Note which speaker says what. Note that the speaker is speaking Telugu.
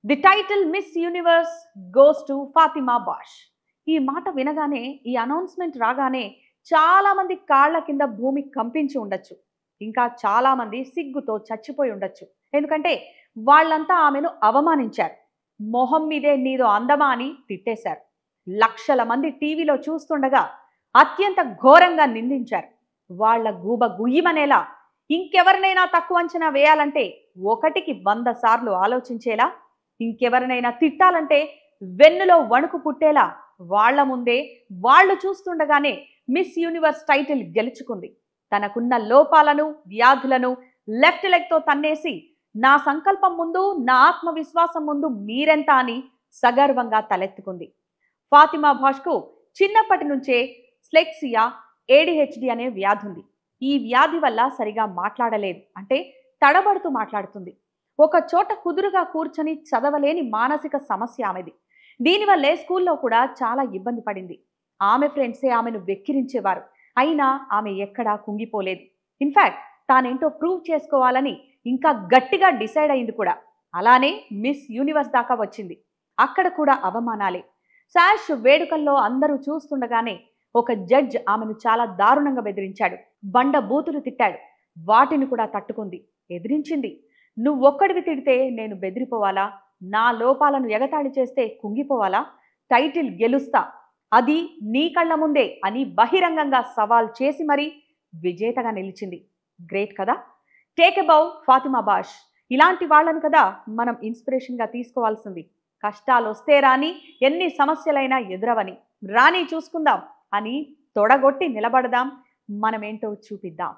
Speaker 1: The title Miss Universe goes to Fatima Bosch. ఈ మాట వినగానే, ఈ అనౌన్స్మెంట్ రాగానే చాలా మంది కాళ్ళ కింద భూమి కంపించి ఉండొచ్చు. ఇంకా చాలా మంది సిగ్గుతో చచ్చిపోయి ఉండొచ్చు. ఎందుకంటే వాళ్ళంతా ఆమెను అవమానించారు. మొహం మీదే నీదో అందమా అని తిట్టేశారు. లక్షల మంది టీవీలో చూస్తుండగా అత్యంత ఘోరంగా నిందించారు. వాళ్ళ గూబ గుయ్యమనేలా, ఇంకెవరినైనా తక్కువ అంచనా వేయాలంటే ఒకటికి 100 సార్లు ఆలోచించేలా, ఇంకెవరినైనా తిట్టాలంటే వెన్నులో వణుకు పుట్టేలా వాళ్ల ముందే వాళ్ళు చూస్తుండగానే మిస్ యూనివర్స్ టైటిల్ గెలుచుకుంది. తనకున్న లోపాలను, వ్యాధులను లెఫ్ట్ లెగ్తో తన్నేసి, నా సంకల్పం ముందు, నా ఆత్మవిశ్వాసం ముందు మీరెంత అని సగర్వంగా తలెత్తుకుంది. ఫాతిమా బాష్కు చిన్నప్పటి నుంచే స్లెక్సియా, ఏడిహెచ్డి అనే వ్యాధి ఉంది. ఈ వ్యాధి వల్ల సరిగా మాట్లాడలేదు, అంటే తడబడుతూ మాట్లాడుతుంది. ఒక చోట కుదురుగా కూర్చొని చదవలేని మానసిక సమస్య ఆమెది. దీనివల్లే స్కూల్లో కూడా చాలా ఇబ్బంది పడింది. ఆమె ఫ్రెండ్సే ఆమెను వెక్కిరించేవారు. అయినా ఆమె ఎక్కడా కుంగిపోలేదు. ఇన్ఫాక్ట్ తానేంటో ప్రూవ్ చేసుకోవాలని ఇంకా గట్టిగా డిసైడ్ అయింది కూడా. అలానే మిస్ యూనివర్స్ దాకా వచ్చింది. అక్కడ కూడా అవమానాలే. శాష్ వేడుకల్లో అందరూ చూస్తుండగానే ఒక జడ్జ్ ఆమెను చాలా దారుణంగా బెదిరించాడు. బండ బూతులు తిట్టాడు. వాటిని కూడా తట్టుకుంది, ఎదిరించింది. నువ్వొక్కడివి తిడితే నేను బెదిరిపోవాలా? నా లోపాలను ఎగతాళి చేస్తే కుంగిపోవాలా? టైటిల్ గెలుస్తా, అది నీ కళ్ళ ముందే అని బహిరంగంగా సవాల్ చేసి మరీ విజేతగా నిలిచింది. గ్రేట్ కదా? Take a bow Fatima Bosch. ఇలాంటి వాళ్ళను కదా మనం ఇన్స్పిరేషన్గా తీసుకోవాల్సింది. కష్టాలు వస్తే రాని, ఎన్ని సమస్యలైనా ఎదురవని, రాని చూసుకుందాం అని తొడగొట్టి నిలబడదాం, మనమేంటో చూపిద్దాం.